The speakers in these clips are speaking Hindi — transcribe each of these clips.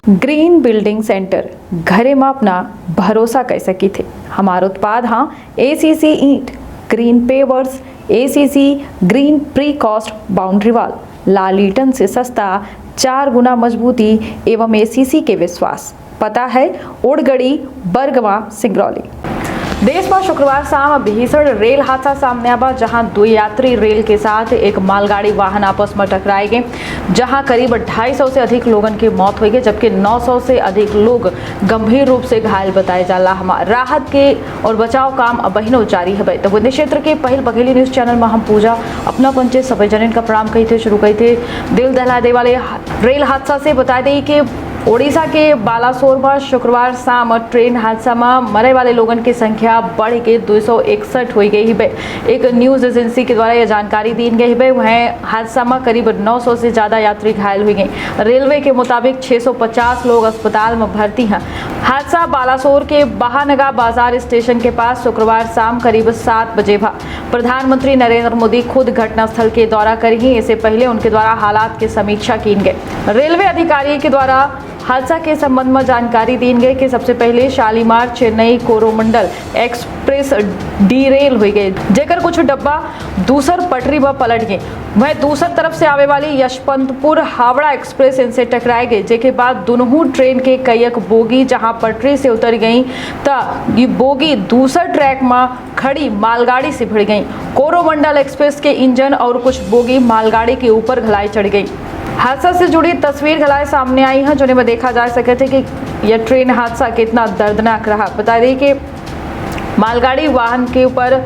ग्रीन बिल्डिंग सेंटर घरे में अपना भरोसा कर सकी थे। हमारा उत्पाद हाँ ACC ईंट, green pavers, ACC green precast boundary wall, लाल ईटन से सस्ता, 4 गुना मजबूती एवं ACC के विश्वास। पता है ओडगड़ी, बरगवा, सिंगरौली। देश में शुक्रवार शाम भीषण रेल हादसा सामने आया, जहां 2 यात्री रेल के साथ एक मालगाड़ी वाहन आपस में टकराए गए, जहां करीब 250 से अधिक लोगों की मौत हुई है, जबकि 900 से अधिक लोग गंभीर रूप से घायल बताए जा रहा। राहत के और बचाव काम अब जारी है। तो विंध्य क्षेत्र के पहल बघेली न्यूज चैनल में हम पूजा अपना पंचे सभी जनन का प्रणाम कही थे शुरू कही थे। दिल दहला दे वाले रेल हादसा से बता दें कि ओडिशा के बालासोर में शुक्रवार शाम ट्रेन हादसा में मरे वाले लोगों की संख्या बढ़ के 261 हो गई है। एक न्यूज एजेंसी के द्वारा यह जानकारी दी गई है। वहीं हादसा में करीब 900 से ज़्यादा यात्री घायल हुए गए। रेलवे के मुताबिक 650 लोग अस्पताल में भर्ती हैं। हादसा बालासोर के बहानगा बाजार स्टेशन के पास शुक्रवार शाम करीब 7 बजे भा। प्रधानमंत्री नरेंद्र मोदी खुद घटनास्थल के दौरा करेंगे। इससे पहले उनके द्वारा हालात की समीक्षा की गई। रेलवे अधिकारी के द्वारा हादसा के संबंध में जानकारी दी गई कि सबसे पहले शालीमार चेन्नई कोरोमंडल एक्सप्रेस डीरेल हो गई, जेकर कुछ डब्बा दूसर पटरी पर पलट गए। वह दूसर तरफ से आवे वाली यशवंतपुर हावड़ा एक्सप्रेस इनसे टकराए गए, जेके बाद दोनों ट्रेन के कईक बोगी जहां पटरी से उतर गई तो ये बोगी दूसर ट्रैक में खड़ी मालगाड़ी से भिड़ गई। कोरोमंडल एक्सप्रेस के इंजन और कुछ बोगी मालगाड़ी के ऊपर घलाई चढ़ गई। हादसा से जुड़ी तस्वीर घलाए सामने आई हैं, जिन्हें देखा जा सके थे कि यह ट्रेन हादसा कितना दर्दनाक रहा। बता दें कि मालगाड़ी वाहन के ऊपर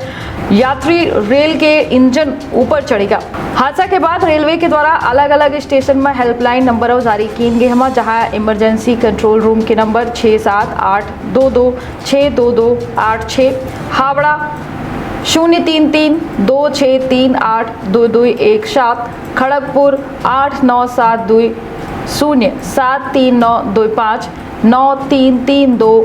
यात्री रेल के इंजन ऊपर चढ़ेगा। हादसा के बाद रेलवे के द्वारा अलग अलग स्टेशन में हेल्पलाइन नंबर जारी किए गए हैं, जहां इमरजेंसी कंट्रोल रूम के नंबर 67822 62286, हावड़ा 03326382217, खड़गपुर 8972 07392 9332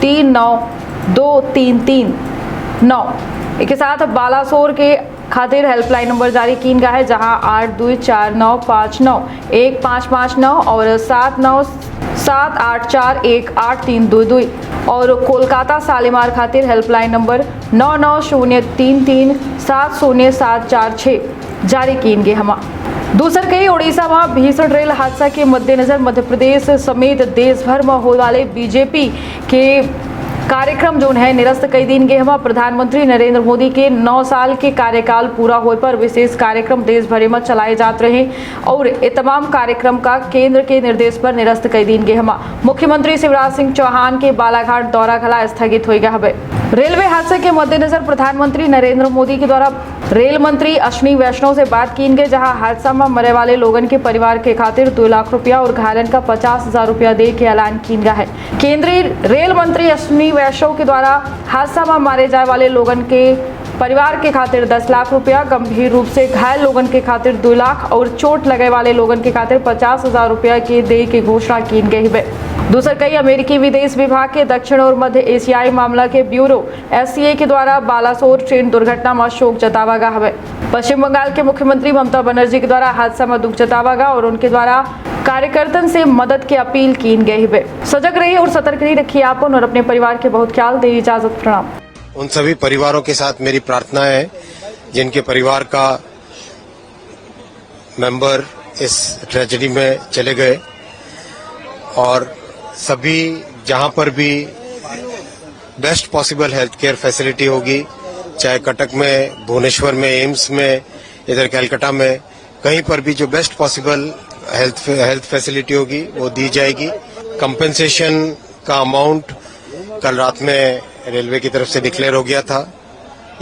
3923339 के साथ बालासोर के खातिर हेल्पलाइन नंबर जारी की गया है, जहां 8249591559 और 7978418322 और कोलकाता शालीमार खातिर हेल्पलाइन नंबर 9903370746 जारी की गए हम। दूसर कई ओडिशा में भीषण रेल हादसा के मद्देनजर मध्य प्रदेश समेत देश भर में होने वाले बीजेपी के कार्यक्रम जो है निरस्त कई दिन गए हम। प्रधानमंत्री नरेंद्र मोदी के 9 साल के कार्यकाल पूरा होने पर विशेष कार्यक्रम देश भर में चलाए जाते रहे और ये तमाम कार्यक्रम का केंद्र के निर्देश पर निरस्त कई दिन गए हम। मुख्यमंत्री शिवराज सिंह चौहान के बालाघाट दौरा खला स्थगित हो गया है। रेलवे हादसे के मद्देनजर प्रधानमंत्री नरेंद्र मोदी के द्वारा रेल मंत्री अश्विनी वैष्णव से बात की गई, जहां हादसा में मरे वाले लोगों के परिवार के खातिर 2 लाख रुपया और घायलन का 50,000 रुपया दे के ऐलान किया गया है। केंद्रीय रेल मंत्री अश्विनी वैष्णव के द्वारा हादसा में मारे जाने वाले लोगों के परिवार के खातिर 10 लाख रुपया, गंभीर रूप से घायल लोगों के खातिर 2 लाख और चोट लगे वाले लोगों के खातिर 50,000 रुपया के दे की घोषणा की गई है। दूसर कई अमेरिकी विदेश विभाग के दक्षिण और मध्य एशियाई मामला के ब्यूरो SCA के द्वारा बालासोर ट्रेन दुर्घटना में शोक जतावा गया है। पश्चिम बंगाल के मुख्यमंत्री ममता बनर्जी के द्वारा हादसा में दुख जतावा गया और उनके द्वारा कार्यकर्ताओं से मदद की अपील की गई है। सजग रहिए और सतर्क रखिए आपन और अपने परिवार के बहुत ख्याल। दे इजाजत, प्रणाम। उन सभी परिवारों के साथ मेरी प्रार्थना है जिनके परिवार का मेंबर इस ट्रेजेडी में चले गए, और सभी जहां पर भी best possible health care facility होगी, चाहे कटक में, भुवनेश्वर में, एम्स में, इधर कैलकाटा में, कहीं पर भी जो बेस्ट पॉसिबल हेल्थ फैसिलिटी होगी वो दी जाएगी। कंपेंसेशन का अमाउंट कल रात में रेलवे की तरफ से डिक्लेयर हो गया था।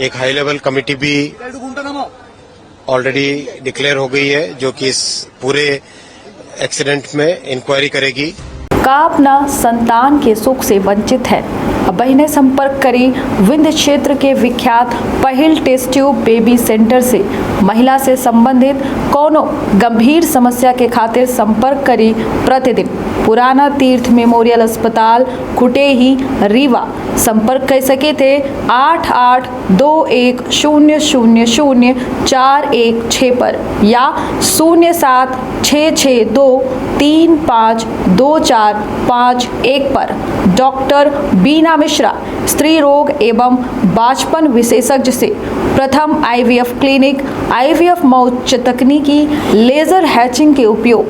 एक हाई लेवल कमेटी भी ऑलरेडी डिक्लेयर हो गई है, जो कि इस पूरे एक्सीडेंट में इंक्वायरी करेगी। का अपना संतान के सुख से वंचित है, अब बहने संपर्क करी विंध्य क्षेत्र के विख्यात पहल टेस्ट ट्यूब बेबी सेंटर से। महिला से संबंधित कोनो गंभीर समस्या के खातिर संपर्क करी प्रतिदिन पुराना तीर्थ मेमोरियल अस्पताल कुटेही रीवा। संपर्क कर सके थे 8821000416 पर या 0766235245 पर। डॉक्टर बीना मिश्रा, स्त्री रोग एवं बांझपन विशेषज्ञ से प्रथम IVF क्लिनिक, IVF मौच तकनीकी, लेजर हैचिंग के उपयोग।